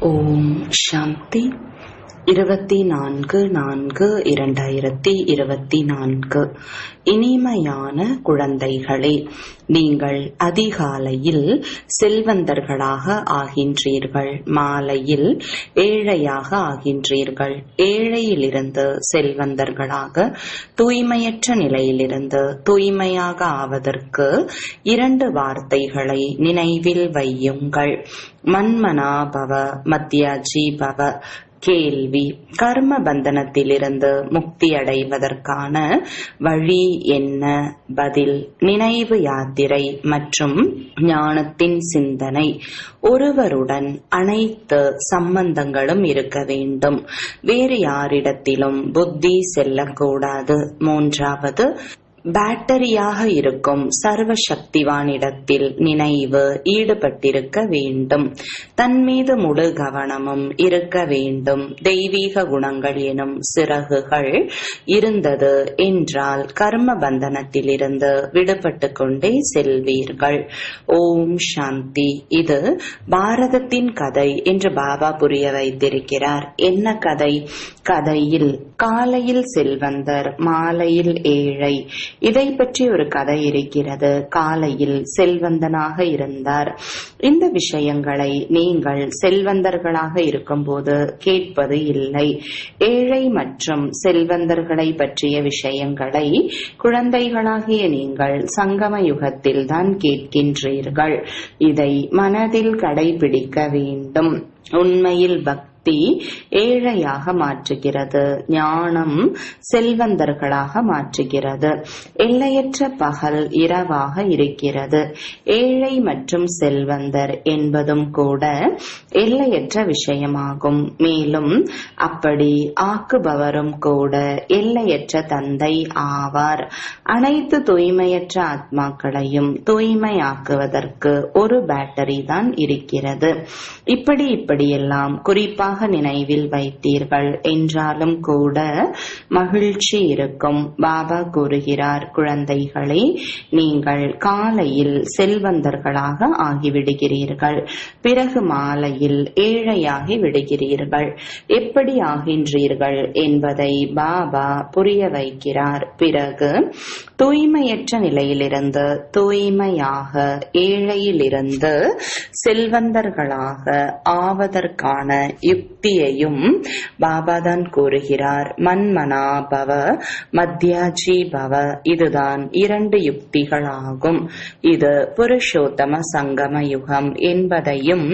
ஓம் சாந்தி. 24/4/2024. இனிமையான குழந்தைகளே, நீங்கள் அதிகாலையில் செல்வந்தர்களாக ஆகின்றீர்கள், மாலையில் ஏழையாக ஆகின்றீர்கள். ஏழையிலிருந்து செல்வந்தர்களாக, தூய்மையற்ற நிலையிலிருந்து தூய்மையாக ஆவதற்கு 2 வார்த்தைகளை நினைவில் வையுங்கள். மன்மனா பவ, மத்யாஜி பவ. கேள்வி: கர்ம பந்தனத்திலிருந்து முக்தி அடைவதற்கான வழி என்ன? பதில்: நினைவு யாத்திரை மற்றும் ஞானத்தின் சிந்தனை. ஒருவருடன் அனைத்து சம்பந்தங்களும் இருக்க வேண்டும். வேறு யாரிடத்திலும் புத்தி செல்லக்கூடாது. 3வது, பேட்டரியாக இருக்கும் சர்வ சக்திவானிடத்தில் நினைவு ஈடுபட்டிருக்க வேண்டும். தன்மீது முழு கவனமும் இருக்க வேண்டும். தெய்வீக குணங்கள் எனும் சிறகுகள் இருந்தது என்றால் கர்ம பந்தனத்திலிருந்து விடுபட்டு கொண்டே செல்வீர்கள். ஓம் சாந்தி. இது பாரதத்தின் கதை என்று பாபா புரிய வைத்திருக்கிறார். என்ன கதை? கதையில் காலையில் செல்வந்தர், மாலையில் ஏழை. இதை பற்றி ஒரு கதை இருக்கிறது. காலையில் செல்வந்தனாக இருந்தார். இந்த விஷயங்களை நீங்கள் செல்வந்தர்களாக இருக்கும்போது கேட்பது இல்லை. ஏழை மற்றும் செல்வந்தர்களை பற்றிய விஷயங்களை குழந்தைகளாகிய நீங்கள் சங்கம யுகத்தில் தான் கேட்கின்றீர்கள். இதை மனதில் கடைபிடிக்க வேண்டும். உண்மையில் பக்தி ஏழையாக மாற்றுகிறது, ஞானம் செல்வந்தர்களாக மாற்றுகிறது. எல்லையற்ற பகல் இரவாக இருக்கிறது. ஏழை மற்றும் செல்வந்தர் என்பதும் கூட எல்லையற்ற விஷயமாகும். மேலும் அப்படி ஆக்குபவரும் கூட எல்லையற்ற தந்தை ஆவார். அனைத்து தூய்மையற்ற ஆத்மாக்களையும் தூய்மையாக்குவதற்கு ஒரு பேட்டரி தான் இருக்கிறது. இப்படியெல்லாம் குறிப்பாக நினைவில் வைத்தீர்கள் என்றாலும் கூட மகிழ்ச்சி இருக்கும். பாபா கூறுகிறார், குழந்தைகளே, நீங்கள் காலையில் செல்வந்தர்களாக ஆகிவிடுகிறீர்கள், பிறகு மாலையில் ஏழையாகி விடுகிறீர்கள். எப்படி ஆகின்றீர்கள் என்பதை பாபா புரிய வைக்கிறார். பிறகு தூய்மையற்ற நிலையிலிருந்து தூய்மையாக, ஏழையிலிருந்து செல்வந்தர்களாக ஆவதற்கான யுக்தியையும் பாபாதான் கூறுகிறார். மன்மனா பவ, மத்யாஜி பவ. இதுதான் 2 யுக்திகளாகும். இது புருஷோத்தம சங்கம யுகம் என்பதையும்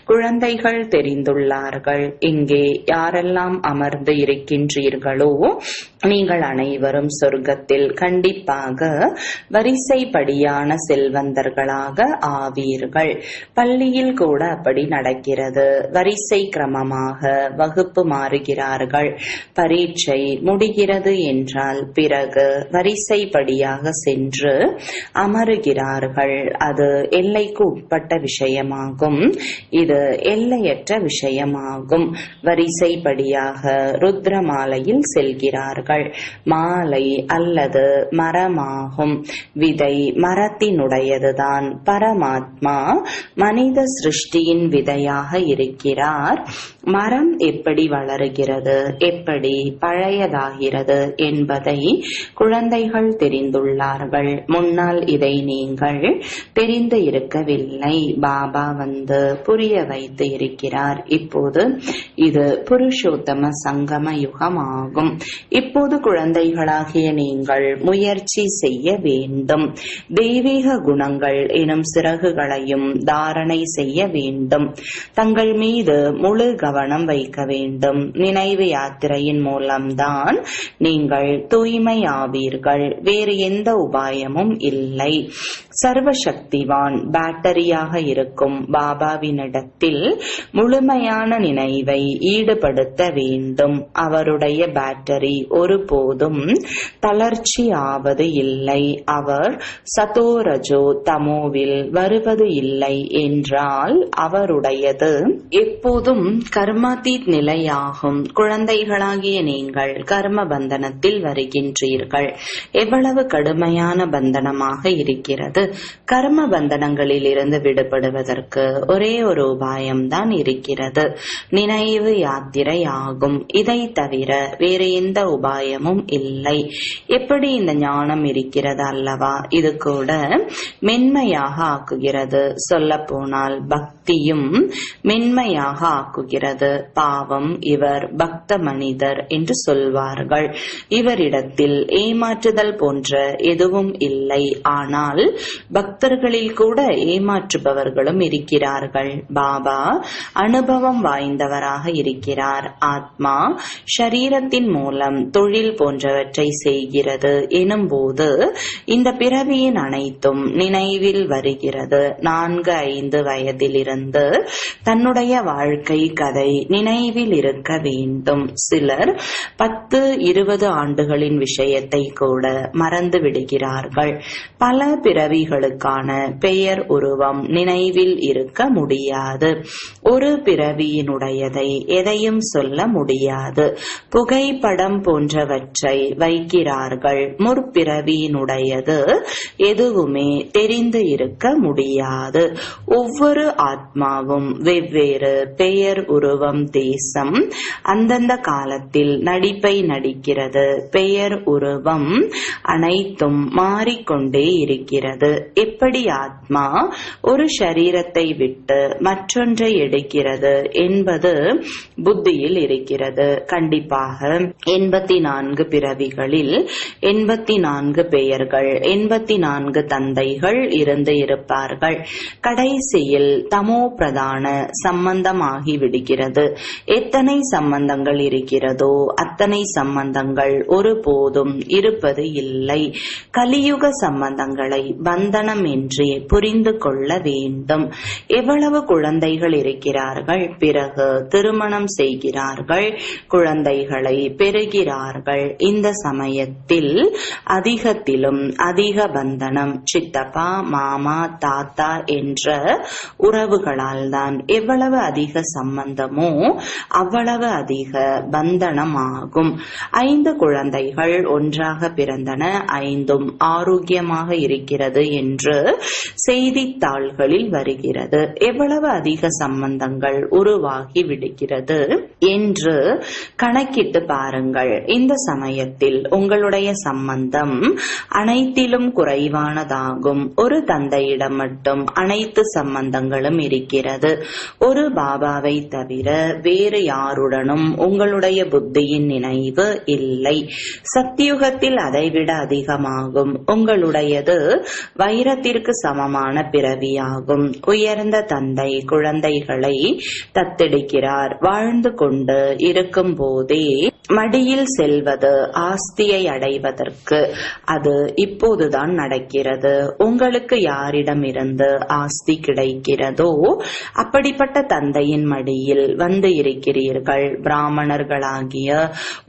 குழந்தைகள் தெரிந்துள்ளார்கள். இங்கே யாரெல்லாம் அமர்ந்து இருக்கின்றீர்களோ நீங்கள் அனைவரும் சொர்க்கத்தில் கண்டிப்பாக வரிசைப்படியான செல்வந்தர்களாக ஆவீர்கள். பள்ளியில் கூட அப்படி நடக்கிறது. வரிசை கிரமமாக வகுப்பு மாறுகிறார்கள். பரீட்சை முடிகிறது என்றால் பிறகு வரிசைப்படியாக சென்று அமருகிறார்கள். அது எல்லைக்கு உட்பட்ட விஷயமாகும். இது எல்லையற்ற விஷயமாகும். வரிசைப்படியாக ருத்ர மாலையில் செல்கிறார்கள். மாலை அல்லது மரமாகும். விதை மரத்தினுடையதுதான். பரமாத்மா மனித சிருஷ்டியின் விதையாக இருக்கிறார். மரம் எப்படி வளருகிறது, எப்படி பழையதாகிறது என்பதை குழந்தைகள் தெரிந்துள்ளார்கள். முன்னால் இதை நீங்கள் தெரிந்து இருக்கவில்லை. பாபா வந்து புரிய வைத்து இருக்கிறார். இப்போது இது புருஷோத்தம சங்கம யுகமாகும். இப்போது குழந்தைகளாகிய நீங்கள் முயற்சி செய்ய வேண்டும். தெய்வீக குணங்கள் எனும் சிறகுகளையும் தாரணை செய்ய வேண்டும். தங்கள் மீது முழு கவனம் வைக்க வேண்டும். நினைவு யாத்திரையின் மூலம்தான் நீங்கள் தூய்மையாவீர்கள். வேறு எந்த உபாயமும் இல்லை. சர்வசக்திவான் பேட்டரியாக இருக்கும் பாபாவினிடத்தில் முழுமையான நினைவை ஈடுபடுத்த வேண்டும். அவருடைய பேட்டரி ஒருபோதும் தளர்ச்சி ஆவது இல்லை. அவர் சதோரஜோ தமோவில் வருவது இல்லை என்றால் அவருடையது எப்போதும் கர்மாதீத் நிலையாகும் குழந்தைகளாகிய நீங்கள் கர்ம பந்தனத்தில் வருகின்றீர்கள். எவ்வளவு கடுமையான பந்தனமாக இருக்கிறது! கர்ம பந்தனங்களில் இருந்து விடுபடுவதற்கு ஒரே ஒரு உபாயம்தான் இருக்கிறது, நினைவு யாத்திரை ஆகும். இதை தவிர வேறு எந்த உபாயமும் இல்லை. எப்படி இந்த ஞானம் இருக்கிறது அல்லவா, இது கூட மென்மையாக ஆக்குகிறது. சொல்ல போனால் பக்தியும் மென்மையாக ஆக்குகிறது. பாவம், இவர் பக்த மனிதர் என்று சொல்வார்கள். இவரிடத்தில் ஏமாற்றுதல் போன்ற எதுவும் இல்லை. ஆனால் பக்தர்களில் கூட ஏமாற்றுபவர்களும் இருக்கிறார்கள். பாபா அனுபவம் வாய்ந்தவராக இருக்கிறார். ஆத்மா ஷரீரத்தின் மூலம் தொழில் போன்றவற்றை செய்கிறது எனும்போது இந்த பிறவியின் அனைத்தும் நினைவில் வருகிறது. 4-5 வயதிலிருந்து தன்னுடைய வாழ்க்கை கதை நினைவில் இருக்க வேண்டும். சிலர் 10-20 ஆண்டுகளின் விஷயத்தை கூட மறந்து விடுகிறார்கள். பல பிறவிகளுக்கான பெயர் உருவம் நினைவில் இருக்க முடியாது. ஒரு பிறவியினுடையதை எதையும் சொல்ல முடியாது. புகைப்படம் போன்றவற்றை வைக்கிறார்கள். முற்பிறவியினுடையது எதுவுமே தெரிந்து இருக்க முடியாது. ஒவ்வொரு ஆத்மாவும் வெவ்வேறு பெயர் உருவம் தேசம் அந்தந்த காலத்தில் நடிப்பை நடிக்கிறது. பெயர் உருவம் அனைத்தும் மாறிக்கொண்டே இருக்கிறது. எப்படி ஆத்மா ஒரு சரீரத்தை விட்டு மற்றொன்றை எடுக்கிறது என்பது புத்தியில் இருக்கிறது. கண்டிப்பாக 84 பிறவிகளில் 84 பெயர்கள், 84 தந்தைகள் இருந்து இருப்பார்கள். கடைசியில் தமோ பிரதான சம்பந்தமாகி விடுகிறது. எத்தனை சம்பந்தங்கள் இருக்கிறதோ அத்தனை சம்பந்தங்கள் ஒருபோதும் இருப்பது இல்லை. கலியுக சம்பந்தங்களை பந்தனம் என்றே புரிந்து கொள்ள வேண்டும். எவ்வளவு குழந்தைகள் இருக்கிறார்கள், பிறகு திருமணம் செய்கிறார்கள், குழந்தைகளை பெறுகிறார்கள். இந்த சமயத்தில் அதிகத்திலும் அதிக பந்தனம். சித்தப்பா, மாமா, தாத்தா என்ற உறவுகளால் தான் எவ்வளவு அதிக சம்பந்தமோ அவ்வளவு அதிக பந்தனம் ஆகும். 5 குழந்தைகள் ஒன்றாக பிறந்தன, 5ம் ஆரோக்கியமாக இருக்கிறது என்று செய்தித்தாள்களில் வருகிறது. எவ்வளவு அதிக சம்பந்தங்கள் உருவாகி விடுகிறது என்று கணக்கிட்டு பாருங்கள். இந்த சமயத்தில் உங்களுடைய சம்பந்தம் அனைத்திலும் குறைவானதாகும். ஒரு தந்தையிடம் மட்டும் அனைத்து சம்பந்தங்களும் இருக்கிறது. ஒரு பாபாவை தவிர வேறு யாருடனும் உங்களுடைய புத்தியின் நினைவு இல்லை. சத்தியுகத்தில் அதைவிட அதிகமாகும். உங்களுடையது வைரத்திற்கு சமமான பிறவியாகும். உயர்ந்த தந்தை குழந்தைகளை தத்தெடுக்கிறார். வாழ்ந்து கொண்டு இருக்கும் போதே மடியில் செல்வது ஆஸ்தியை அடைவதற்கு. அது இப்போதுதான் நடக்கிறது. உங்களுக்கு யாரிடமிருந்து ஆஸ்தி கிடைக்கிறதோ அப்படிப்பட்ட தந்தையின் மடியில் வந்து இருக்கிறீர்கள். பிராமணர்களாகிய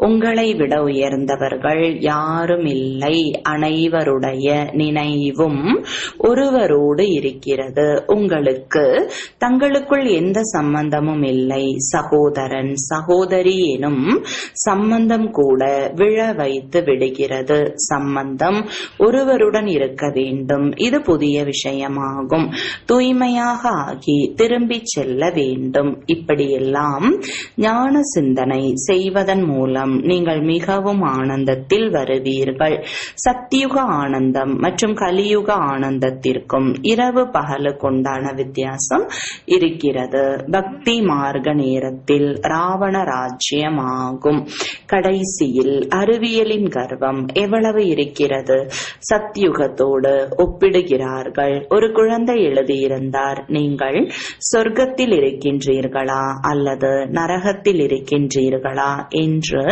உங்களை விட உயர்ந்தவர்கள் யாரும் இல்லை. அனைவருடைய நினைவும் ஒருவரோடு இருக்கிறது. உங்களுக்கு தங்களுக்குள் எந்த சம்பந்தமும் இல்லை. சகோதரன் சகோதரி எனும் சம்பந்தம் கூட விழ வைத்து விடுகிறது. சம்பந்தம் ஒருவருடன் இருக்க வேண்டும். இது புதிய விஷயமாகும். தூய்மையாக ஆகி திரும்பி செல்ல வேண்டும். இப்படியெல்லாம் ஞான சிந்தனை செய்வதன் மூலம் நீங்கள் மிகவும் ஆனந்தத்தில் வருவீர்கள். சத்தியுக ஆனந்தம் மற்றும் கலியுக ஆனந்தத்திற்கும் இரவு பகலுக்குண்டான வித்தியாசம் இருக்கிறது. பக்தி மார்க்க நேரத்தில் ராவண ராஜ்யம் ஆகும். கடைசியில் அறிவியலின் கர்வம் எவ்வளவு இருக்கிறது. சத்யுகத்தோடு ஒப்பிடுகிறார்கள். ஒரு குழந்தை எழுதியிருந்தார், நீங்கள் சொர்க்கத்தில் இருக்கின்றீர்களா அல்லது நரகத்தில் இருக்கின்றீர்களா என்று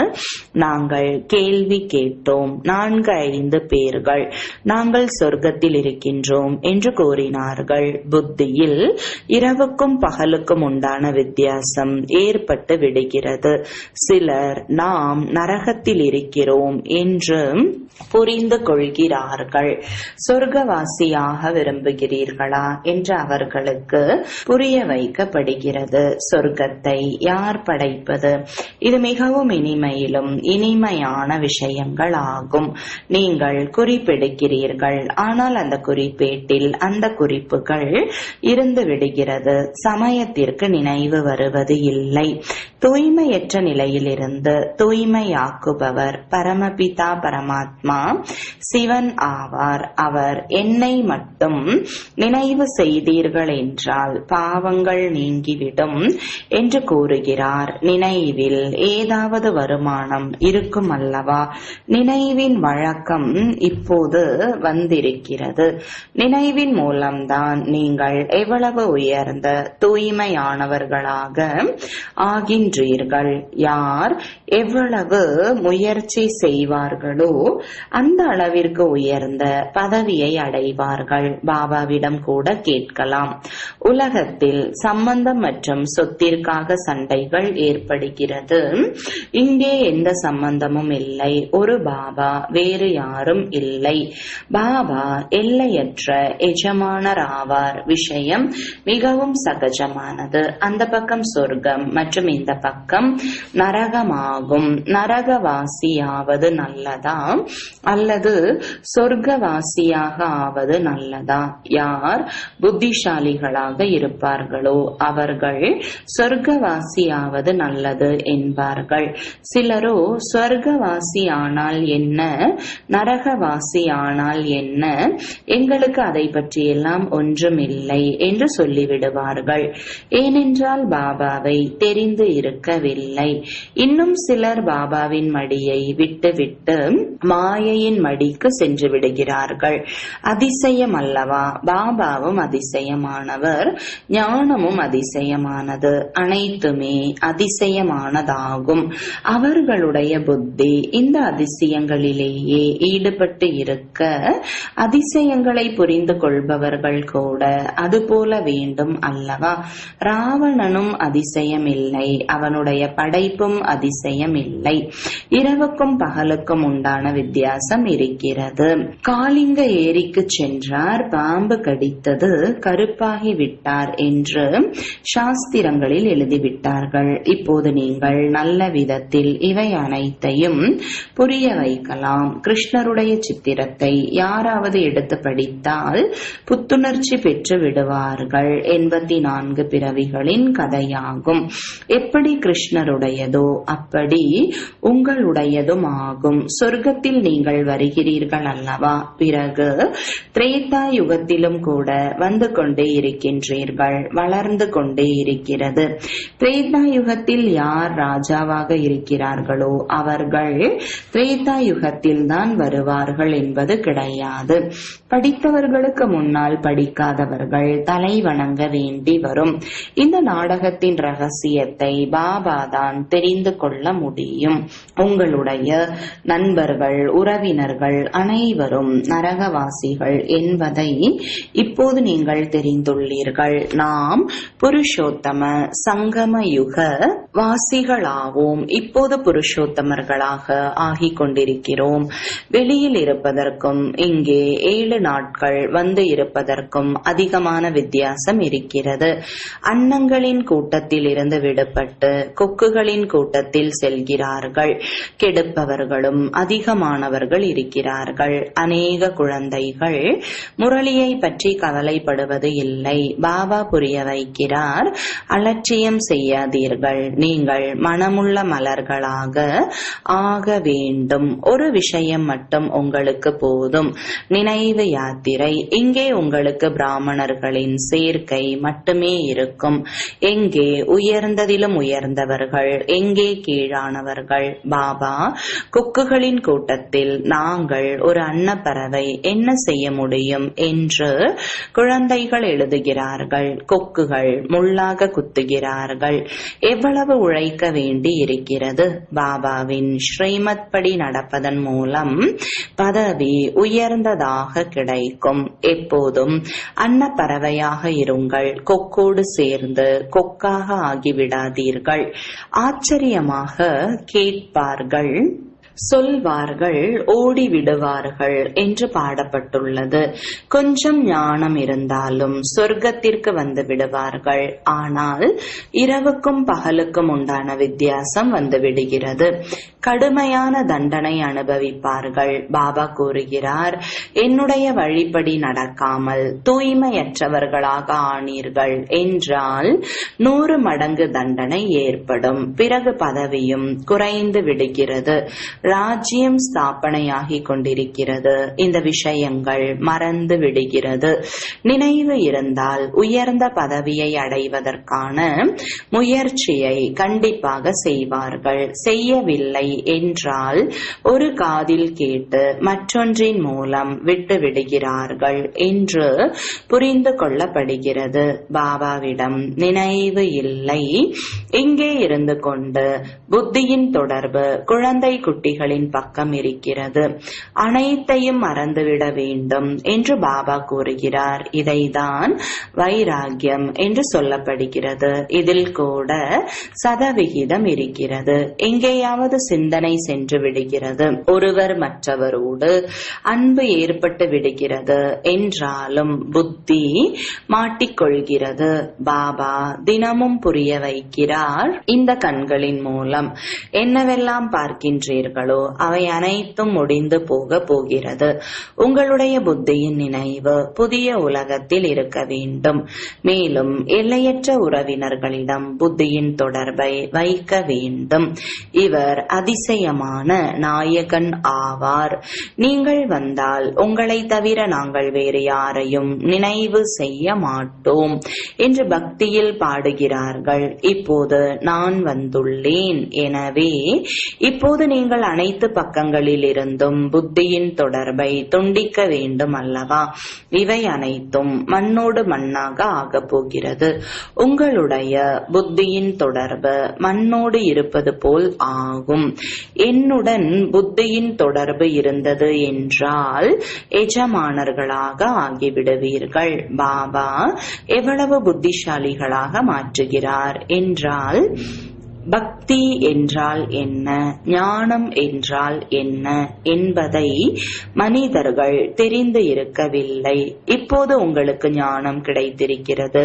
நாங்கள் கேள்வி கேட்டோம். 4-5 பேர்கள் நாங்கள் சொர்க்கத்தில் இருக்கின்றோம் என்று கூறினார்கள். புத்தியில் இரவுக்கும் பகலுக்கும் உண்டான வித்தியாசம் ஏற்பட்டு விடுகிறது. சிலர் நாம் நரகத்தில் இருக்கிறோம் என்று புரிந்து கொள்கிறார்கள். சொர்க்கவாசியாக விரும்புகிறீர்களா என்று அவர்களுக்கு புரிய வைக்கப்படுகிறது. சொர்க்க சொர்க்கத்தை யார் படைப்பது? இது மிகவும் இனிமையிலும் இனிமையான விஷயங்கள் ஆகும். நீங்கள் குறிப்பெடுக்கிறீர்கள், ஆனால் அந்த குறிப்பேட்டில் அந்த குறிப்புகள் இருந்து விடுகிறது. சமயத்திற்கு நினைவு வருவது இல்லை. தூய்மையற்ற நிலையிலிருந்து தூய்மையாக்குபவர் பரமபிதா பரமாத்மா சிவன் ஆவார். அவர் என்னை மட்டும் நினைவு செய்தீர்கள் என்றால் பாவங்கள் நீங்கிவிடும் என்று கூறுகிறார். நினைவில் ஏதாவது வருமானம் இருக்கும் அல்லவா? நினைவின் வழக்கம் இப்போது வந்திருக்கிறது. நினைவின் மூலம்தான் நீங்கள் எவ்வளவு உயர்ந்த தூய்மையானவர்களாக ஆகின்றீர்கள். யார் எவ்வளவு முயற்சி செய்வார்களோ அந்த அளவிற்கு உயர்ந்த பதவியை அடைவார்கள். பாபாவிடம் கூட கேட்கலாம். உலகத்தில் சம்பந்தம் மற்றும் சொத்திற்காக சண்டைகள் ஏற்படுகிறது. இங்கே எந்த சம்பந்தமும் இல்லை. ஒரு பாபா, வேறு யாரும் இல்லை. பாபா எல்லையற்ற எஜமானர் ஆவார். விஷயம் மிகவும் சகஜமானது. அந்த பக்கம் சொர்க்கம் மற்றும் இந்த பக்கம் நரகமாகும். நரகவாசியாவது நல்லதா அல்லது சொர்க்கவாசியாக ஆவது நல்லதா? யார் புத்திசாலிகளாக இருப்பார்களோ அவர்கள் சொர்க்கவாசியாவது நல்லது என்பார்கள். சிலரோ சொர்க்கவாசி ஆனால் என்ன, நரகவாசி ஆனால் என்ன, எங்களுக்கு அதை பற்றியெல்லாம் ஒன்றுமில்லை என்று சொல்லிவிடுவார்கள். ஏனென்றால் பாபாவை தெரிந்து இருக்கவில்லை. இன்னும் சிலர் பாபாவின் மடியை விட்டுவிட்டு மாயையின் மடிக்கு சென்று விடுகிறார்கள். அதிசயம் அல்லவா? பாபாவும் அதிசயமானவர், ஞானமும் அதிசயமானது. அனைத்துமே அதிசயமானதாகும். அவர்களுடைய புத்தி இந்த அதிசயங்களிலேயே ஈடுபட்டு இருக்க அதிசயங்களை புரிந்து கொள்பவர்கள் கூட அதுபோல வேண்டும் அல்லவா? ராவணனும் அதிசயம் இல்லை, அவனுடைய படைப்பும் அதிசயம் இல்லை. இரவுக்கும் பகலுக்கும் உண்டான வித்தியாசம் இருக்கிறது. காளிங்க ஏரிக்கு சென்றார், பாம்பு கடித்தது, கருப்பாகி விட்டார் என்று சாஸ்திரங்களில் எழுதிவிட்டார்கள். இப்போது நீங்கள் நல்ல விதத்தில் இவை அனைத்தையும் புரிய வைக்கலாம். கிருஷ்ணருடைய சித்திரத்தை யாராவது எடுத்து படித்தால் புத்துணர்ச்சி பெற்று விடுவார்கள். 84 பிறவிகளின் கதையாகும். எப்படி கிருஷ்ணருடையதோ அப்படி உங்களுடையதும் ஆகும். சொர்க்கத்தில் நீங்கள் வருகிறீர்கள் அல்லவா? பிறகு திரேதா யுகத்திலும் கூட வந்து கொண்டே இருக்கின்றீர்கள். வளர்ந்து கொண்டே இருக்கிறது. திரேதா யுகத்தில் யார் ராஜாவாக இருக்கிறார்களோ அவர்கள் திரேதா யுகத்தில் தான் வருவார்கள் என்பது கிடையாது. படித்தவர்களுக்கு முன்னால் படிக்காதவர்கள் தலை வணங்க வேண்டி வரும். இந்த நாடகத்தின் ரகசியத்தை பாபா தான் தெரிந்து கொள்ள முடியும். உங்களுடைய நண்பர்கள், உறவினர்கள் அனைவரும் நரகவாசிகள் என்பதை இப்போது நீங்கள் தெரிந்துள்ளீர்கள். நாம் புருஷோத்தம சங்கம யுக வாசிகளாவோம். இப்போது புருஷோத்தமர்களாக ஆகிக் கொண்டிருக்கிறோம். வெளியில் இருப்பதற்கும் இங்கே 7 நாட்கள் வந்து இருப்பதற்கும் அதிகமான வித்தியாசம் இருக்கிறது. அன்னங்களின் கூட்டத்தில் இருந்து விடுபட்டு கொக்குகளின் கூட்டத்தில் செல்கிறார்கள். கெடுப்பவர்களும் அதிகமானவர்கள் இருக்கிறார்கள். அநேக குழந்தைகள் முரளியை பற்றி கவலைப்படுவது இல்லை. பாபா புரிய வைக்கிறார், அலட்சியம் செய்யாதீர்கள். நீங்கள் மனமுள்ள மலர்களாக ஆக வேண்டும். ஒரு விஷயம் மட்டும் உங்களுக்கு போதும், நினைவு யாத்திரை. இங்கே உங்களுக்கு பிராமணர்களின் சேர்க்கை மட்டுமே இருக்கும். எங்கே உயர்ந்ததிலும் உயர்ந்தவர்கள், எங்கே கீழானவர்கள்? பாபா கொக்குகளின் கூட்டத்தில் நாங்கள் ஒரு அன்னப்பறவை என்ன செய்ய முடியும் என்று குழந்தைகள் எழுதுகிறார்கள். கொக்குகள் முள்ளாக குத்துகிறார்கள். எவ்வளவு உழைக்க வேண்டி இருக்கிறது? பாபாவின் ஸ்ரீமத் படி நடப்பதன் மூலம் பதவி உயர்ந்ததாக கிடைக்கும். எப்போதும் அன்னப்பறவையாக இருங்கள். கொக்கோடு சேர்ந்து கொக்காக ஆகிவிடாதீர்கள். ஆச்சரியமாக கேட்பார்கள், சொல்வார்கள், ஓடிவிடுவார்கள் என்று பாடப்பட்டுள்ளது. கொஞ்சம் ஞானம் இருந்தாலும் சொர்க்கத்திற்கு வந்து விடுவார்கள். ஆனால் இரவுக்கும் பகலுக்கும் உண்டான வித்தியாசம் வந்து விடுகிறது. கடுமையான தண்டனை அனுபவிப்பார்கள். பாபா கூறுகிறார், என்னுடைய வழிப்படி நடக்காமல் தூய்மையற்றவர்களாக ஆனீர்கள் என்றால் 100 மடங்கு தண்டனை ஏற்படும். பிறகு பதவியும் குறைந்து விடுகிறது. ராஜ்யம் ஸ்தாபனையாகிக் கொண்டிருக்கிறது. இந்த விஷயங்கள் மறந்து விடுகிறது. நினைவு இருந்தால் உயர்ந்த பதவியை அடைவதற்கான முயற்சியை கண்டிப்பாக செய்வார்கள். செய்யவில்லை என்றால் ஒரு காதில் கேட்டு மற்றொன்றின் மூலம் விட்டு விடுகிறார்கள் என்று புரிந்து கொள்ளப்படுகிறது. பாபாவிடம் நினைவு இல்லை. இங்கே இருந்து கொண்டு புத்தியின் தொடர்பு குழந்தை குட்டிகளின் பக்கம் இருக்கிறது. அனைத்தையும் மறந்துவிட வேண்டும் என்று பாபா கூறுகிறார். இதைதான் வைராகியம் என்று சொல்லப்படுகிறது. இதில் கூட சதவிகிதம் இருக்கிறது. எங்கேயாவது சிந்தனை சென்று விடுகிறது. ஒருவர் மற்றவரோடு அன்பு ஏற்பட்டு விடுகிறது என்றாலும் புத்தி மாட்டிக்கொள்கிறது. பாபா தினமும் புரிய வைக்கிறார், இந்த கண்களின் மூலம் என்னவெல்லாம் பார்க்கின்றீர்களோ அவை அனைத்தும் முடிந்து போக போகிறது. உங்களுடைய புத்தியின் நினைவு புதிய உலகத்தில் இருக்க வேண்டும். மேலும் எல்லையற்ற உறவினர்களிடம் புத்தியின் தொடர்பை வைக்க வேண்டும். இவர் அதிசயமான நாயகன் ஆவார். நீங்கள் வந்தால் உங்களை தவிர நாங்கள் வேறு யாரையும் நினைவு செய்ய மாட்டோம் என்று பக்தியில் பாடுகிறார்கள். இப்போது நான் வந்துள்ளேன். எனவே இப்போது நீங்கள் அனைத்து பக்கங்களில் இருந்தும் புத்தியின் தொடர்பை துண்டிக்க வேண்டும் அல்லவா? இவை அனைத்தும் மண்ணோடு மண்ணாக ஆகப் போகிறது. உங்களுடைய புத்தியின் தொடர்பு மண்ணோடு இருப்பது போல் ஆகும். என்னுடன் புத்தியின் தொடர்பு இருந்தது என்றால் எஜமானர்களாக ஆகிவிடுவீர்கள். பாபா எவ்வளவு புத்திசாலிகளாக மாற்றுகிறார் என்றால், பக்தி என்றால் என்ன, ஞானம் என்றால் என்ன என்பதை மனிதர்கள் தெரிந்து இருக்கவில்லை. இப்போது உங்களுக்கு ஞானம் கிடைத்திருக்கிறது.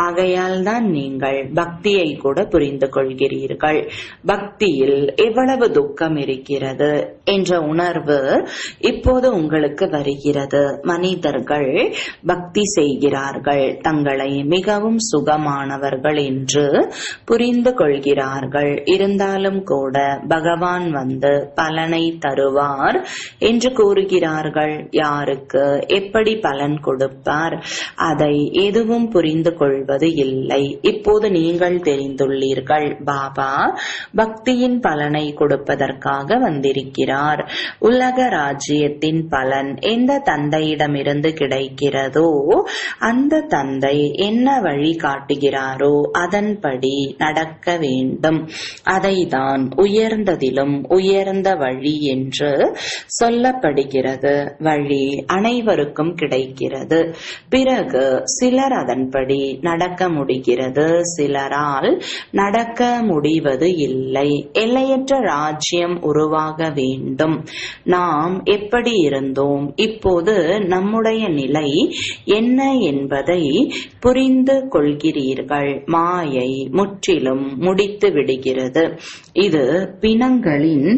ஆகையால் தான் நீங்கள் பக்தியை கூட புரிந்து கொள்கிறீர்கள். பக்தியில் எவ்வளவு துக்கம் இருக்கிறது என்ற உணர்வு இப்போது உங்களுக்கு வருகிறது. மனிதர்கள் பக்தி செய்கிறார்கள், தங்களை மிகவும் சுகமானவர்கள் என்று புரிந்து கொள்கிறார்கள். இருந்தாலும் கூட பகவான் வந்து பலனை தருவார் என்று கூறுகிறார்கள். யாருக்கு எப்படி பலன் கொடுப்பார் அதை எதுவும் புரிந்து கொள்வது இல்லை. இப்போது நீங்கள் தெரிந்துள்ளீர்கள், பாபா பக்தியின் பலனை கொடுப்பதற்காக வந்திருக்கிறார். உலக ராஜ்யத்தின் பலன் எந்த தந்தையிடமிருந்து கிடைக்கிறதோ அந்த தந்தை என்ன வழி காட்டுகிறாரோ அதன்படி நடக்க வேண்டும். அதைதான் உயர்ந்ததிலும் உயர்ந்த வழி என்று சொல்லப்படுகிறது. வழி அனைவருக்கும் கிடைக்கிறது. பிறகு சிலர் அதன்படி நடக்க முடிகிறது, சிலரால் நடக்க முடிவது இல்லை. எல்லையற்ற ராஜ்யம் உருவாக வேண்டும். நாம் எப்படி இருந்தோம், இப்போது நம்முடைய நிலை என்ன என்பதை புரிந்து கொள்கிறீர்கள். மாயை முற்றிலும் முடித்து விடுகிறது. இது பிணங்களின்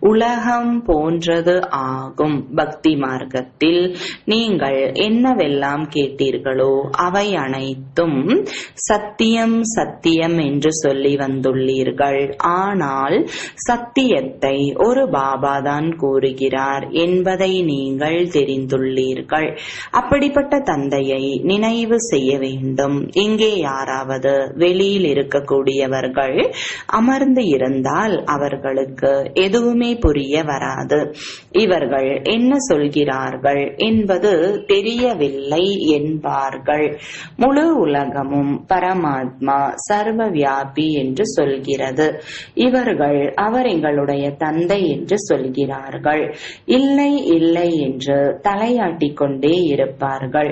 உலகம் போன்றது ஆகும். பக்தி மார்க்கத்தில் நீங்கள் என்னவெல்லாம் கேட்டீர்களோ அவை அனைத்தும் சத்தியம் சத்தியம் என்று சொல்லி வந்துள்ளீர்கள். ஆனால் சத்தியத்தை ஒரு பாபாதான் கூறுகிறார் என்பதை நீங்கள் தெரிந்துள்ளீர்கள். அப்படிப்பட்ட தந்தையை நினைவு செய்ய வேண்டும். இங்கே யாராவது வெளியில் இருக்கக்கூடியவர்கள் அமர்ந்து இருந்தால் அவர்களுக்கு எதுவுமே புரிய வராது. இவர்கள் என்ன சொல்கிறார்கள் என்பது தெரியவில்லை என்பார்கள். முழு உலகமும் பரமாத்மா சர்வ வியாபி என்று சொல்கிறது. இவர்கள் அவர் எங்களுடைய தந்தை என்று சொல்கிறார்கள். இல்லை இல்லை என்று தலையாட்டிக் கொண்டே இருப்பார்கள்.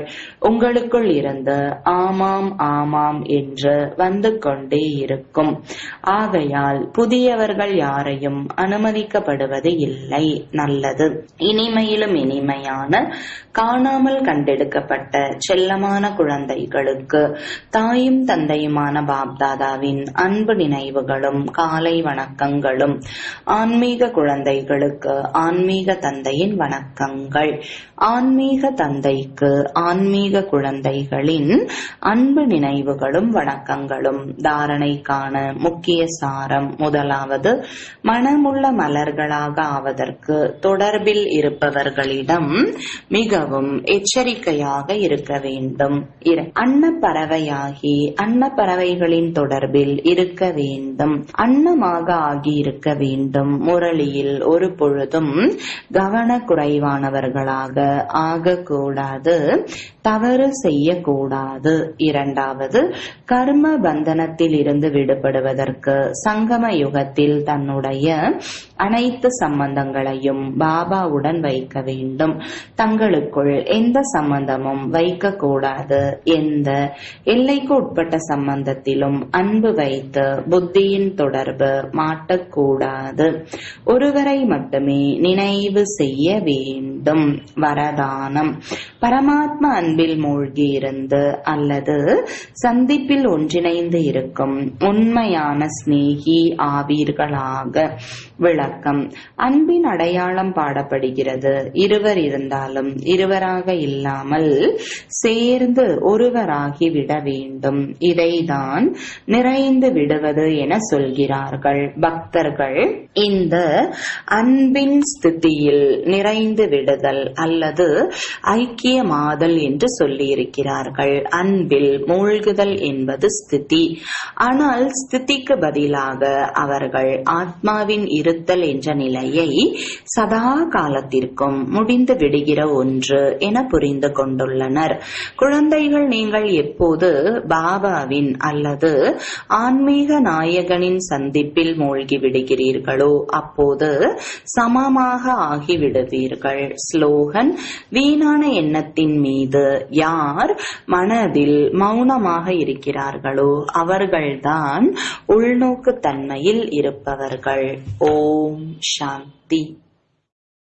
உங்களுக்குள் இருந்து ஆமாம் ஆமாம் என்று வந்து கொண்டே இருக்கும். ஆகையால் புதியவர்கள் யாரையும் அனுமதிக்கப்படுவது இல்லை. நல்லது. இனிமையிலும் இனிமையான காணாமல் கண்டெடுக்கப்பட்ட செல்லமான குழந்தைகளுக்கு தாயும் தந்தையுமான பாப்தாதாவின் அன்பு நினைவுகளும் காலை வணக்கங்களும். ஆன்மீக குழந்தைகளுக்கு ஆன்மீக தந்தையின் வணக்கங்கள். ஆன்மீக தந்தைக்கு ஆன்மீக குழந்தைகளின் அன்பு நினைவுகளும் வணக்கங்களும். தாரணைக்கான முக்கிய சாரம். முதலாவது, மனமுள்ள மலர்களாக ஆவதற்கு தொடர்பில் இருப்பவர்களிடம் மிகவும் எச்சரிக்கையாக இருக்க வேண்டும். அன்னப்பறவையாகி அன்னப்பறவைகளின் தொடர்பில் இருக்க வேண்டும். அன்னமாக ஆகி இருக்க வேண்டும். முரளியில் ஒரு பொழுதும் கவனக்குறைவானவர்களாக ஆகக்கூடாது. தவறு செய்யக்கூடாது. இரண்டாவது, கர்ம பந்தனத்தில் இருந்து விடுபடுவதற்கு சங்கம யுகத்தில் தன்னுடைய அனைத்து சம்பந்தங்களையும் பாபாவுடன் வைக்க வேண்டும். தங்களுக்குள் எந்த சம்பந்தமும் வைக்கக்கூடாது. எந்த எல்லைக்கு உட்பட்ட சம்பந்தத்திலும் அன்பு வைத்து புத்தியின் தொடர்பு மாட்டக்கூடாது. ஒருவரை மட்டுமே நினைவு செய்ய வேண்டும். வரதானம். பரமாத்மா அன்பில் மூழ்கி இருந்து அல்லது சந்திப்பில் ஒன்றிணைந்து இருக்கும் உண்மையான சிநேகி ஆவீர்களாக. விளக்கம். அன்பின் அடையாளம் பாடப்படுகிறது. இருவர் இருந்தாலும் இருவராக இல்லாமல் சேர்ந்து ஒருவராகி விட வேண்டும். இதைதான் நிறைந்து விடுவது என சொல்கிறார்கள் பக்தர்கள். இந்த அன்பின் ஸ்திதியில் நிறைந்து விடுதல் அல்லது ஐக்கியமாதல் என்று சொல்லியிருக்கிறார்கள். அன்பில் மூழ்குதல் என்பது ஸ்திதி. ஆனால் ஸ்திதிக்கு பதிலாக அவர்கள் ஆத்மாவின் இருத்தல் என்ற நிலையை சதா காலத்திற்கும் முடிந்து விடுகிற ஒன்று என புரிந்து கொண்டுள்ளனர். குழந்தைகள், நீங்கள் எப்போது பாபாவின் அல்லது ஆன்மீக நாயகனின் சந்திப்பில் மூழ்கி விடுகிறீர்களோ அப்போது சமமாக ஆகிவிடுவீர்கள். ஸ்லோகன். வீணான எண்ணத்தின் மீது யார் மனதில் மௌனமாக இருக்கிறார்களோ அவர்கள்தான் உள்நோக்கு தன்மையில் இருப்பவர்கள். ஓம் சாந்தி.